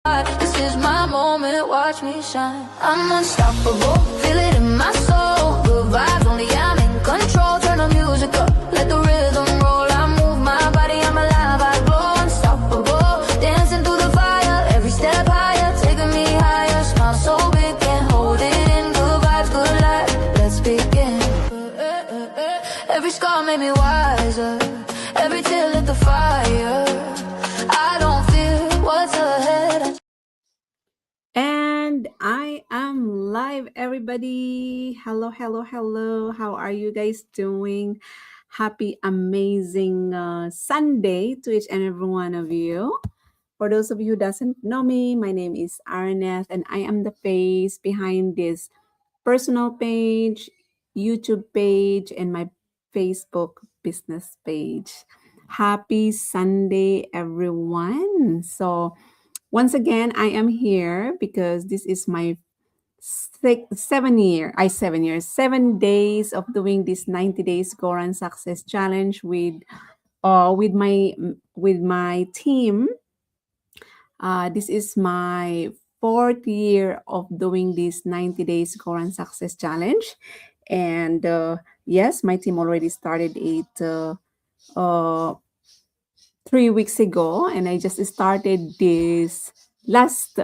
This is my moment, watch me shine. I'm unstoppable, feel it in my soul. Good vibes only, I'm in control. Turn the music up, let the rhythm roll. I move my body, I'm alive, I glow. Unstoppable, dancing through the fire. Every step higher, taking me higher. Smile so big, can't hold it in. Good vibes, good life, let's begin. Every scar made me wiser. Every tear lit the fire. I don't fear what's ahead. And I am live, everybody. Hello, hello, hello. How are you guys doing? Happy, amazing Sunday to each and every one of you. For those of you who doesn't know me, my name is Arneth, and I am the face behind this personal page, YouTube page, and my Facebook business page. Happy Sunday, everyone. So, once again, I am here because this is my 7 days of doing this 90 days Goran Success Challenge with my team. This is my fourth year of doing this 90 days Goran Success Challenge, and yes, my team already started it uh, 3 weeks ago, and I just started this last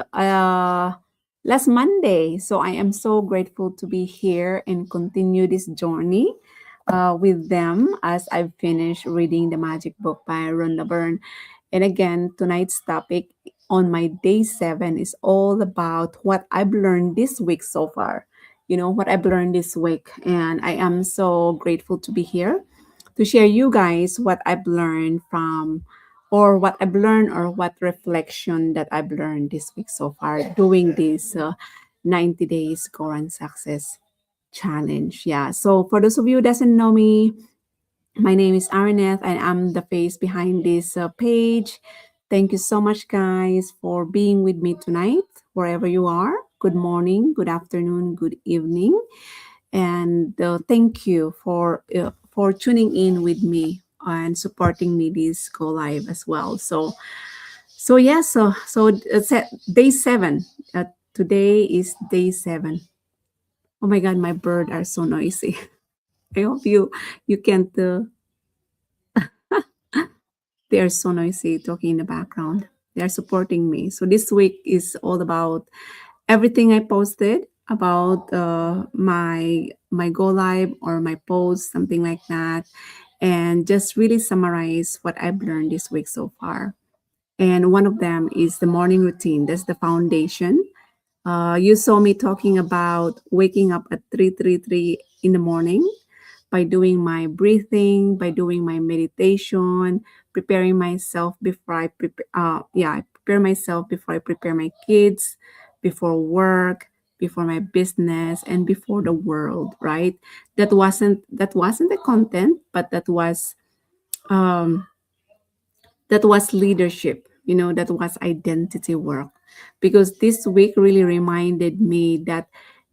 last Monday. So I am so grateful to be here and continue this journey with them as I've finished reading the Magic Book by Rhonda Byrne. And again, tonight's topic on my day 7 is all about what I've learned this week so far. You know, what I've learned this week. And I am so grateful to be here to share you guys what I've learned from or what I've learned or what reflection that I've learned this week so far doing this 90 days Goran Success Challenge. Yeah. So for those of you who doesn't know me, my name is Araneth and I'm the face behind this page. Thank you so much, guys, for being with me tonight, wherever you are. Good morning, good afternoon, good evening, and thank you for tuning in with me and supporting me this go live as well. So yeah, so it's day 7. Today is day 7. Oh my God, my bird are so noisy. I hope you can't. They are so noisy talking in the background. They are supporting me. So this week is all about everything I posted about my go live or my post, something like that, and just really summarize what I've learned this week so far. And one of them is the morning routine. That's the foundation. You saw me talking about waking up at 3:33 in the morning by doing my breathing, by doing my meditation, preparing myself before I prepare myself before I prepare my kids, before work, before my business, and before the world. Right? That wasn't the content, but um, that was leadership. You know, that was identity work. Because this week really reminded me that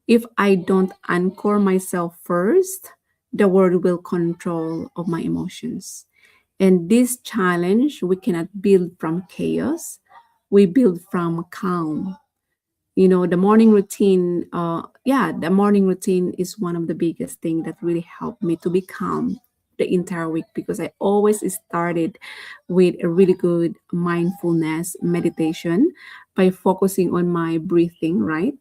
if I don't anchor myself first, the world will control of my emotions. And this challenge, we cannot build from chaos. We build from calm. You know, the morning routine is one of the biggest thing that really helped me to be calm the entire week because I always started with a really good mindfulness meditation by focusing on my breathing, right?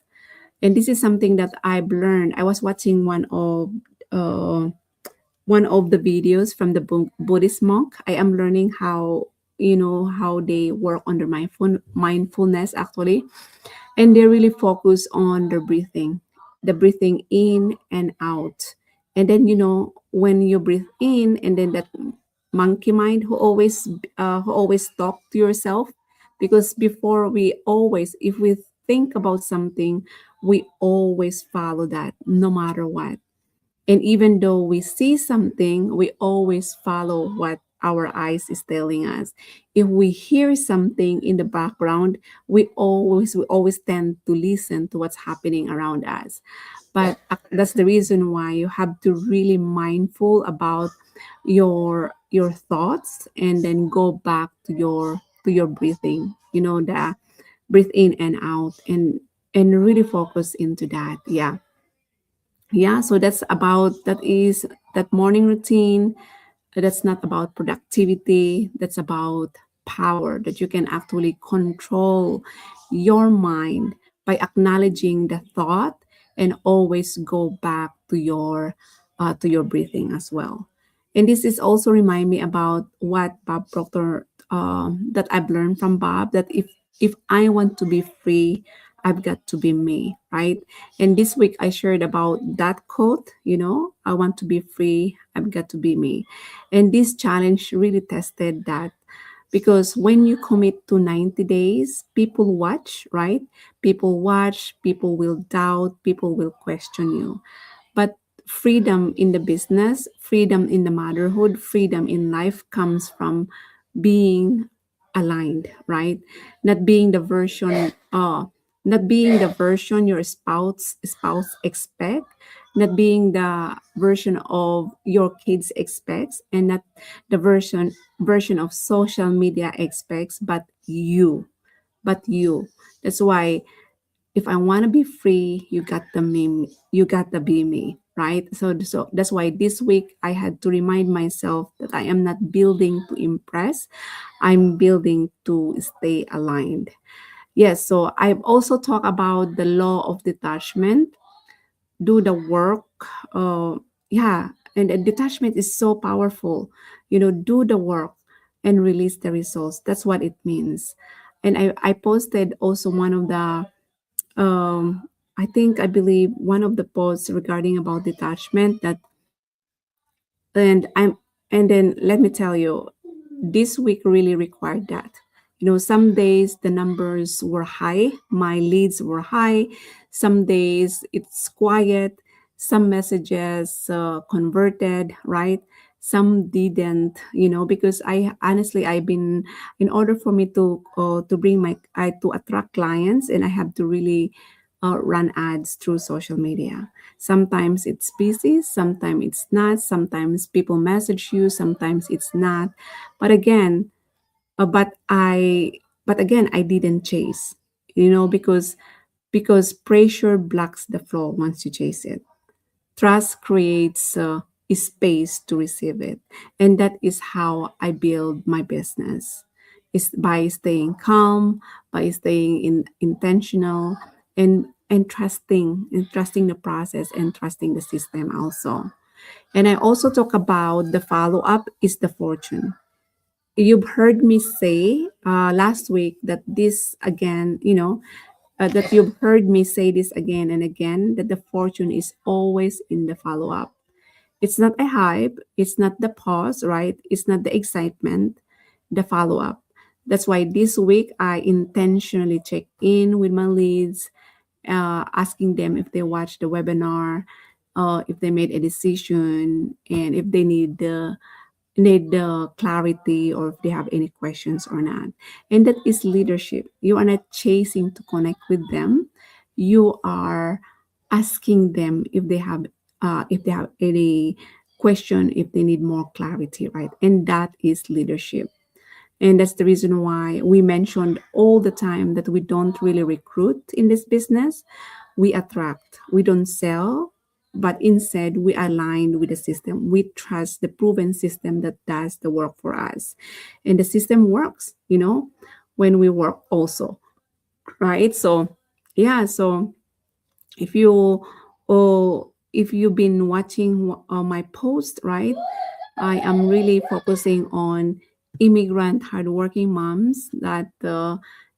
And this is something that I've learned. I was watching uh, one of the videos from the Buddhist monk. I am learning how they work on their mindfulness actually, and they really focus on the breathing in and out. And then when you breathe in, and then that monkey mind who always talk to yourself, because before we always, if we think about something, we always follow that no matter what. And even though we see something, we always follow what our eyes is telling us. If we hear something in the background, we always tend to listen to what's happening around us. But that's the reason why you have to really mindful about your thoughts, and then go back to your breathing. You know, breathe in and out, and really focus into that. Yeah, so that is that morning routine. That's not about productivity, that's about power, that you can actually control your mind by acknowledging the thought and always go back to your breathing as well. And this is also remind me about what Bob Proctor, that I've learned from Bob, that if I want to be free, I've got to be me, right? And this week I shared about that quote, I want to be free, I've got to be me. And this challenge really tested that, because when you commit to 90 days, people watch, right? People watch, people will doubt, people will question you. But freedom in the business, freedom in the motherhood, freedom in life comes from being aligned, right? Not being the version, not being the version your spouse expect, not being the version of your kids expects, and not the version of social media expects, but you. That's why if I want to be free, you got to be me, right? So that's why this week I had to remind myself that I am not building to impress, I'm building to stay aligned. Yes, so I've also talked about the law of detachment. Do the work. uh yeah, and the detachment is so powerful. Do the work and release the results. That's what it means. And I posted also one of the, I believe one of the posts regarding about detachment, that and I'm and then let me tell you, this week really required that. Some days the numbers were high, my leads were high. Some days it's quiet, some messages converted, right? Some didn't, because I honestly, I've been, in order for me to bring my I to attract clients, and I have to really run ads through social media. Sometimes it's busy, sometimes it's not, sometimes people message you, sometimes it's not. But again, but again, I didn't chase, because pressure blocks the flow once you chase it. Trust creates a space to receive it. And that is how I build my business. Is by staying calm, by staying intentional, and trusting the process, and trusting the system also. And I also talk about the follow up is the fortune. You've heard me say last week that this again, that you've heard me say this again and again, that the fortune is always in the follow up. It's not a hype, it's not the pause, right? It's not the excitement, the follow up. That's why this week I intentionally check in with my leads, asking them if they watched the webinar, if they made a decision, and if they need the clarity, or if they have any questions or not. And that is leadership. You are not chasing to connect with them. You are asking them if they have any question, if they need more clarity, right? And that is leadership. And that's the reason why we mentioned all the time that we don't really recruit in this business. We attract, we don't sell, but instead we align with the system. We trust the proven system that does the work for us. And the system works, when we work also, right? So, yeah, so if you if you've been watching my post, right, I am really focusing on immigrant hardworking moms, that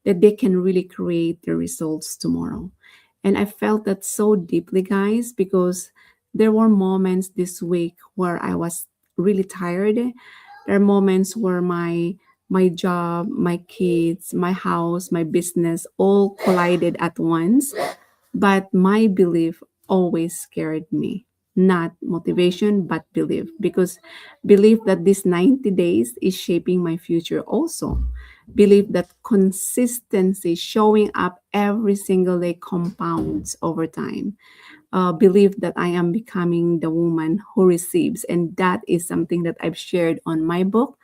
they can really create the results tomorrow. And I felt that so deeply, guys, because there were moments this week where I was really tired. There are moments where my job, my kids, my house, my business all collided at once. But my belief always scared me. Not motivation, but belief. Because belief that this 90 days is shaping my future also. Belief that consistency, showing up every single day, compounds over time. Believe that I am becoming the woman who receives. And that is something that I've shared on my book.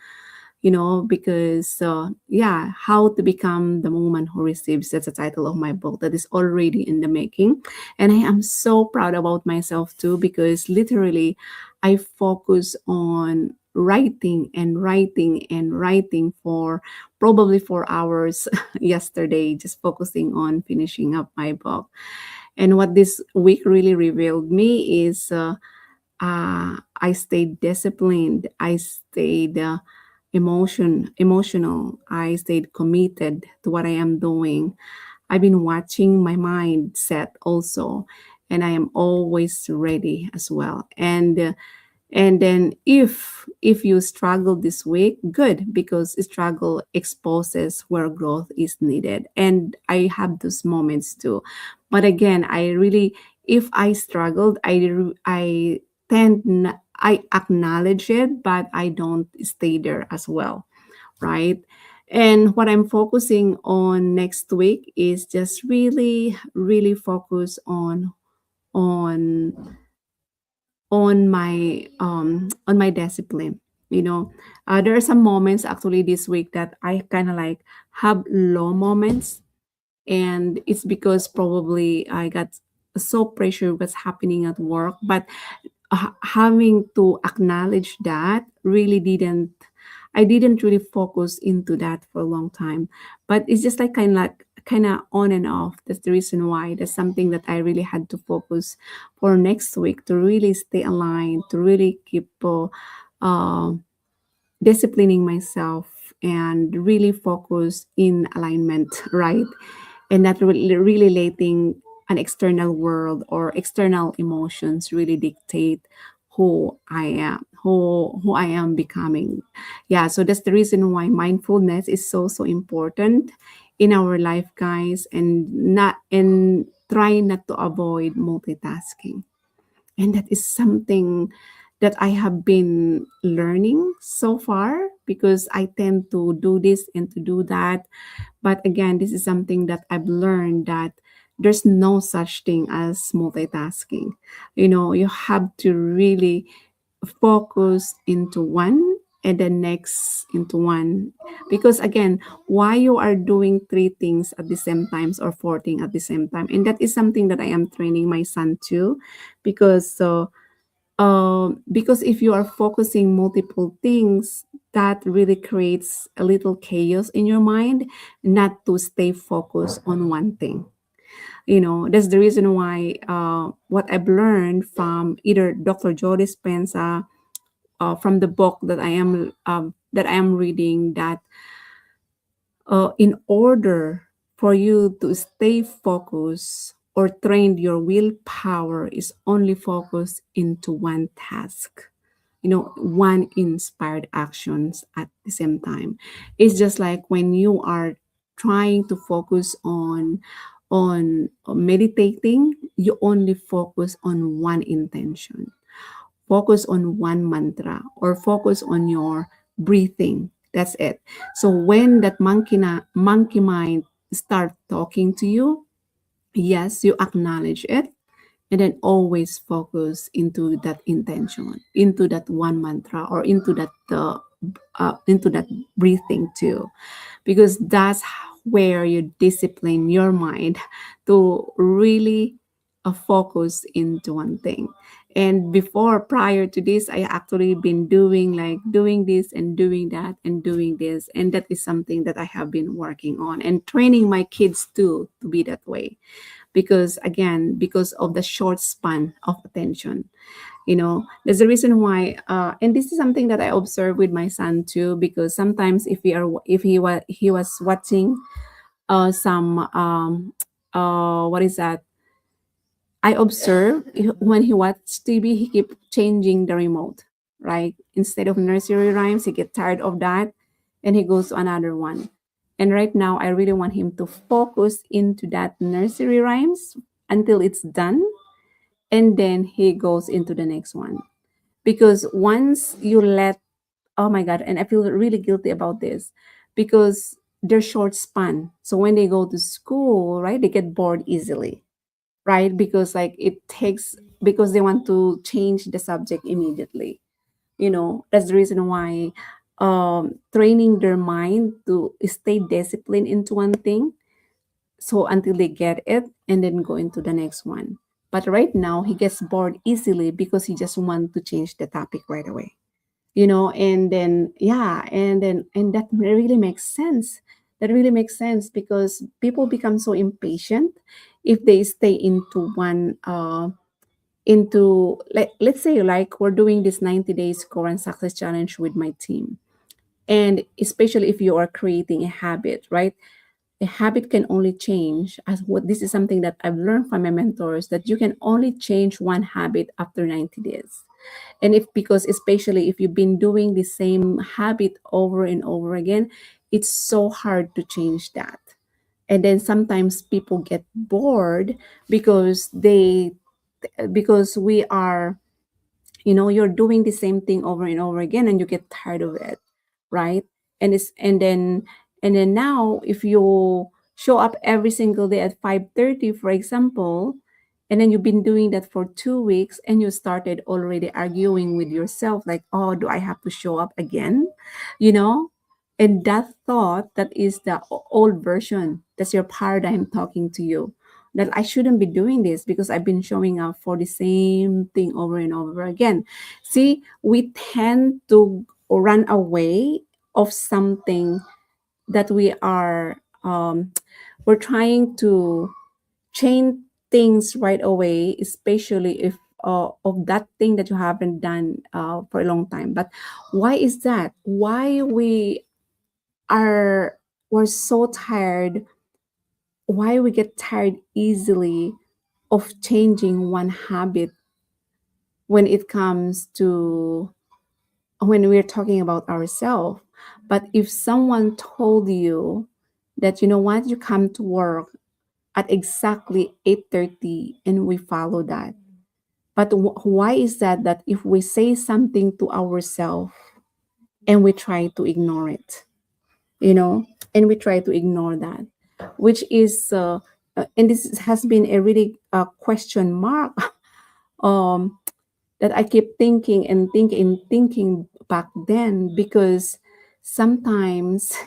because yeah, how to become the woman who receives, that's the title of my book that is already in the making. And I am so proud about myself too, because literally I focus on writing and writing and writing for probably 4 hours yesterday, just focusing on finishing up my book. And what this week really revealed me is I stayed disciplined. I stayed emotional. I stayed committed to what I am doing. I've been watching my mindset also, and I am always ready as well. And then if you struggle this week, good, because struggle exposes where growth is needed. And I have those moments too. But again, I really, if I struggled, I I acknowledge it, but I don't stay there as well, right? And what I'm focusing on next week is just really focus on on my discipline. There are some moments actually this week that I kind of like have low moments, and it's because probably I got so pressured what's happening at work. But having to acknowledge that really didn't I didn't really focus into that for a long time. But it's just kind of on and off. That's the reason why that's something that I really had to focus for next week, to really stay aligned, to really keep uh, disciplining myself and really focus in alignment, right? And not really letting an external world or external emotions really dictate who I am becoming. Yeah, so that's the reason why mindfulness is so important in our life, guys, and try not to avoid multitasking. And that is something that I have been learning so far, because I tend to do this and to do that. But again, this is something that I've learned, that there's no such thing as multitasking. You have to really focus into one and the next into one. Because again, why you are doing three things at the same times or four things at the same time? And that is something that I am training my son to. Because if you are focusing multiple things, that really creates a little chaos in your mind, not to stay focused on one thing. That's the reason why what I've learned from either Dr. Joe Dispenza, from the book that I am reading, that in order for you to stay focused or train your willpower, is only focused into one task, one inspired actions at the same time. It's just like when you are trying to focus on meditating, you only focus on one intention, focus on one mantra, or focus on your breathing. That's it. So when that monkey mind start talking to you, yes, you acknowledge it, and then always focus into that intention, into that one mantra, or into that breathing too, because that's where you discipline your mind to really focus into one thing. And before, prior to this, I actually been doing this and doing that and doing this, and that is something that I have been working on and training my kids too to be that way. Because again, because of the short span of attention, there's a reason why. And this is something that I observe with my son too, because sometimes if he was watching some what is that, I observe, when he watches TV, he keep changing the remote, right? Instead of nursery rhymes, he get tired of that, and he goes to another one. And right now, I really want him to focus into that nursery rhymes until it's done, and then he goes into the next one. Because once you let, oh my God, and I feel really guilty about this, because they're short span. So when they go to school, right, they get bored easily, right? Because like it takes, because they want to change the subject immediately. That's the reason why training their mind to stay disciplined into one thing, so until they get it and then go into the next one. But right now he gets bored easily because he just wants to change the topic right away, and then yeah, and that really makes sense. That really makes sense because people become so impatient if they stay into one into, like, let's say, like, we're doing this 90 days Korean success challenge with my team. And especially if you are creating a habit, right? A habit can only change, as what this is something that I've learned from my mentors, that you can only change one habit after 90 days. And if, because especially if you've been doing the same habit over and over again, it's so hard to change that. And then sometimes people get bored because because we are, you're doing the same thing over and over again and you get tired of it, right? And then now, if you show up every single day at 5:30, for example, and then you've been doing that for 2 weeks and you started already arguing with yourself, like, oh, do I have to show up again, you know and that thought, that is the old version, that's your paradigm talking to you, that I shouldn't be doing this because I've been showing up for the same thing over and over again. See, we tend to run away of something that we're trying to change things right away, especially if of that thing that you haven't done for a long time. But why is that? Why are we're so tired? Why we get tired easily of changing one habit when it comes to when we're talking about ourselves? But if someone told you that, you know what, you come to work at exactly 8:30 and we follow that. But why is that, that if we say something to ourselves and we try to ignore it, and we try to ignore that, which is and this has been a really question mark um that I keep thinking and thinking back then, because sometimes,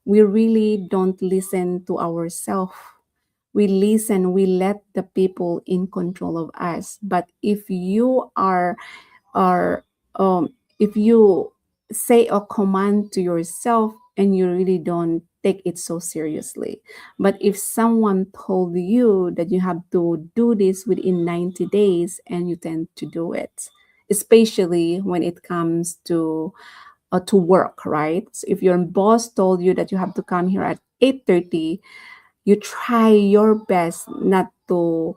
we really don't listen to ourselves. We listen, we let the people in control of us. But if you are if you say a command to yourself and you really don't take it so seriously, but if someone told you that you have to do this within 90 days and you tend to do it, especially when it comes to work, right? So if your boss told you that you have to come here at 8:30, you try your best not to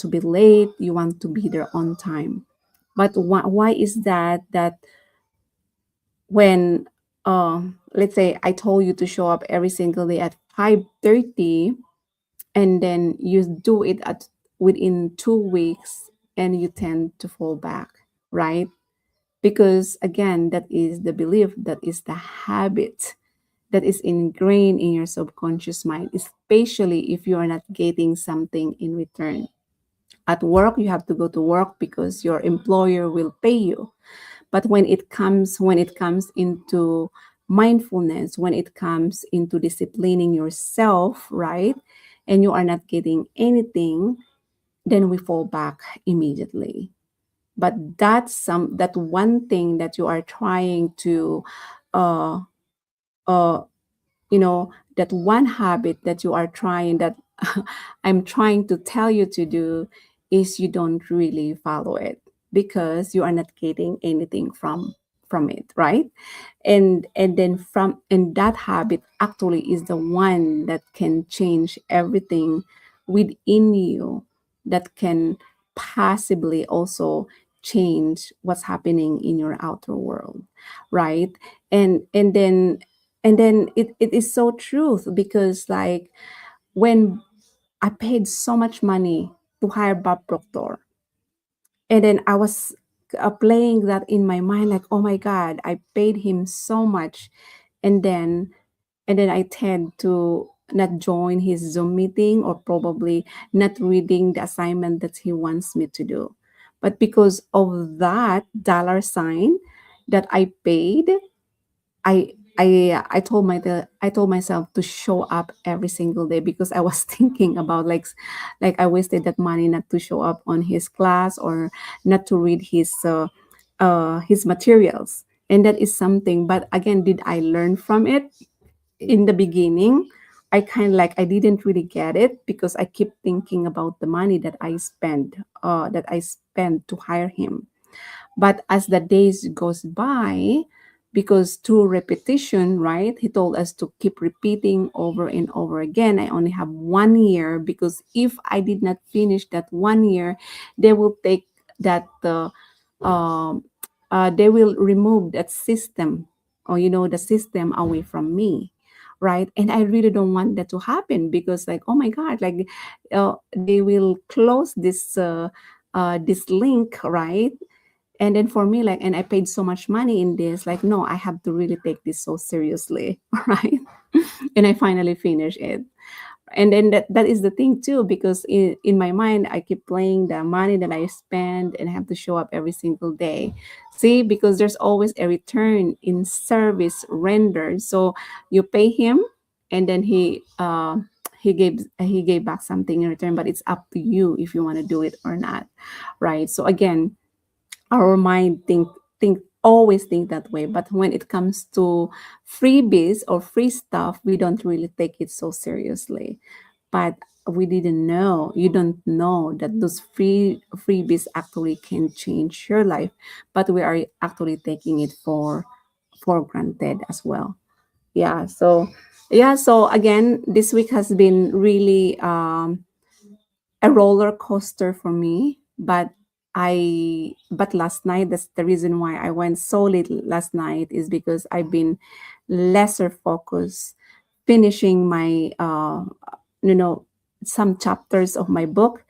be late. You want to be there on time. But why is that when let's say I told you to show up every single day at 5:30, and then you do it at within 2 weeks and you tend to fall back, right? Because again, that is the belief, that is the habit that is ingrained in your subconscious mind, especially if you are not getting something in return. At work, you have to go to work because your employer will pay you. But when it comes into mindfulness, when it comes into disciplining yourself, right? And you are not getting anything, then we fall back immediately. But that one thing that you are trying to uh uh that one habit that you are trying, that I'm trying to tell you to do, is you don't really follow it because you are not getting anything from it, right? And then from and that habit actually is the one that can change everything within you, that can possibly also change what's happening in your outer world, right? And then it is so truth, because, like, when I paid so much money to hire Bob Proctor, and then I was playing that in my mind, like, oh my God, I paid him so much. And then and then I tend to not join his Zoom meeting, or probably not reading the assignment that he wants me to do. But because of that dollar sign that I paid, I I told myself to show up every single day because I was thinking about like I wasted that money not to show up on his class or not to read his materials, and that is something. But again, did I learn from it? In the beginning, I kind of like I didn't really get it because I keep thinking about the money that I spent to hire him. But as the days goes by, because through repetition, right, he told us to keep repeating over and over again. I only have 1 year because if I did not finish that 1 year, they will take that um, they will remove that system, or the system away from me, right? And I really don't want that to happen because like, oh my god, like they will close this link, right? And then for me, like, and I paid so much money in this, like, no, I have to really take this so seriously, right? And I finally finished it. And then that is the thing too, because in my mind, I keep playing the money that I spend and I have to show up every single day. See, because there's always a return in service rendered. So you pay him, and then he gave back something in return, but it's up to you if you want to do it or not, right? So again, our mind think always think that way, but when it comes to freebies or free stuff, we don't really take it so seriously. But we didn't know you don't know that those freebies actually can change your life, but we are actually taking it for granted as well. Yeah, so yeah, so again, this week has been really a roller coaster for me. But last night, that's the reason why I went so late last night, is because I've been lesser focused finishing my you know some chapters of my book.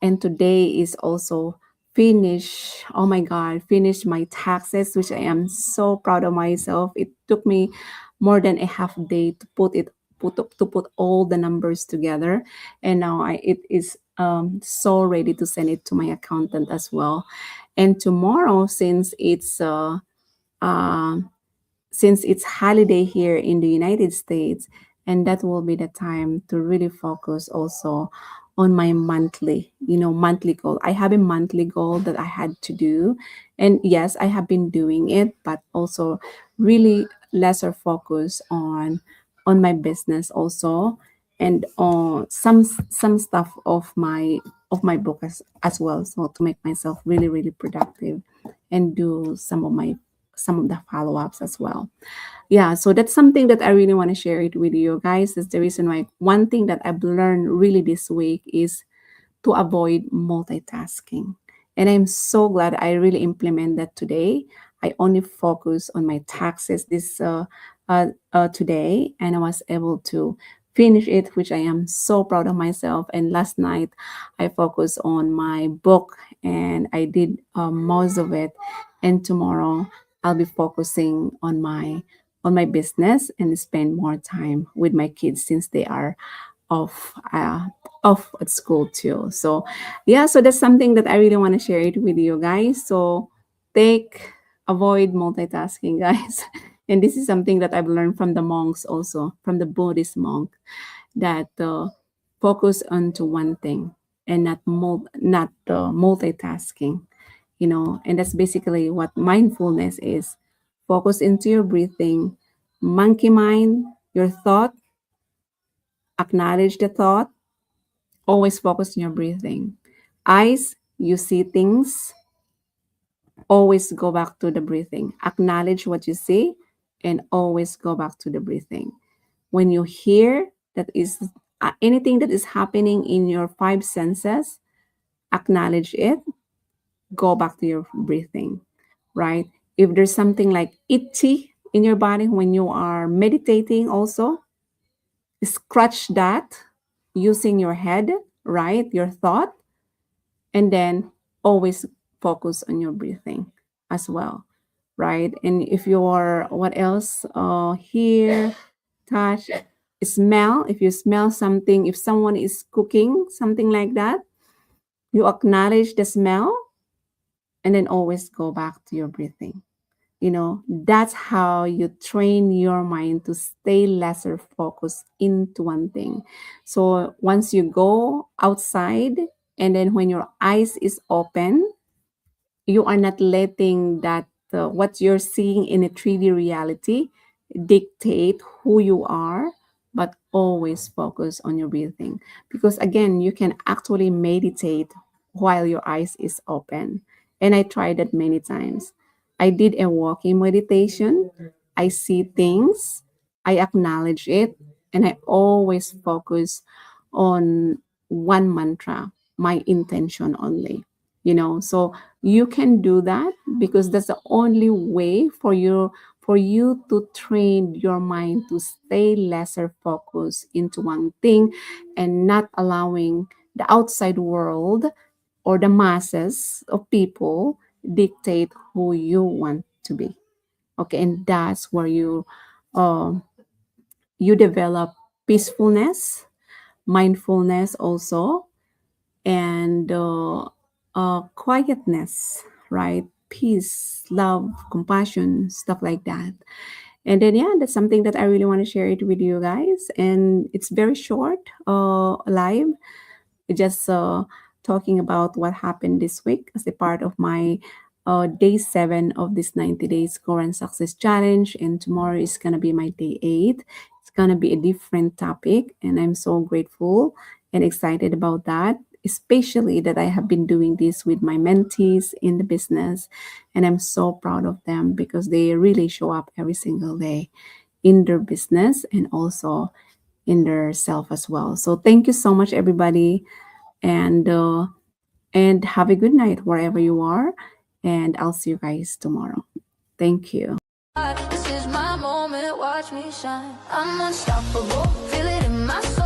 And today is also finish my taxes, which I am so proud of myself. It took me more than a half day to put all the numbers together, and now it is so ready to send it to my accountant as well. And tomorrow, uh, since it's holiday here in the United States, and that will be the time to really focus also on my monthly goal. I have a monthly goal that I had to do, and yes, I have been doing it, but also really lesser focus on my business also, and on some stuff of my book as well, so to make myself really really productive and do some of the follow-ups as well. Yeah, so that's something that I really want to share it with you guys. That's the reason why one thing that I've learned really this week is to avoid multitasking. And I'm so glad I really implement that today. I only focus on my taxes today, and I was able to finish it, which I am so proud of myself. And last night, I focused on my book, and I did most of it. And tomorrow, I'll be focusing on my business and spend more time with my kids since they are off off at school too. So yeah, so that's something that I really want to share it with you guys. So take avoid multitasking, guys. And this is something that I've learned from the monks, also from the Buddhist monk, that focus onto one thing and not multitasking. And that's basically what mindfulness is. Focus into your breathing, monkey mind, your thought, acknowledge the thought, always focus on your breathing. Eyes, you see things, always go back to the breathing. Acknowledge what you see and always go back to the breathing. When you hear that is anything that is happening in your five senses, acknowledge it, go back to your breathing, right? If there's something like itchy in your body when you are meditating, also scratch that using your head, right? Your thought, and then always focus on your breathing as well, right? And if you're what else? Hear, touch, smell. If you smell something, if someone is cooking something like that, you acknowledge the smell and then always go back to your breathing. That's how you train your mind to stay laser focused into one thing. So once you go outside, and then when your eyes is open, you are not letting that what you're seeing in a 3D reality dictate who you are, but always focus on your breathing. Because again, you can actually meditate while your eyes is open. And I tried that many times. I did a walking meditation. I see things, I acknowledge it, and I always focus on one mantra, my intention only. So you can do that because that's the only way for you to train your mind to stay lesser focused into one thing, and not allowing the outside world or the masses of people dictate who you want to be. Okay, and that's where um, you develop peacefulness, mindfulness also, and quietness, right? Peace, love, compassion, stuff like that. And then, yeah, that's something that I really want to share it with you guys. And it's very short, live, just talking about what happened this week as a part of my day 7 of this 90 days Korean Success Challenge. And tomorrow is going to be my day 8. It's going to be a different topic. And I'm so grateful and excited about that, especially that I have been doing this with my mentees in the business. And I'm so proud of them because they really show up every single day in their business and also in their self as well. So thank you so much, everybody, and have a good night wherever you are. And I'll see you guys tomorrow. Thank you. This is my moment, watch me shine. I'm unstoppable, feel it in my soul.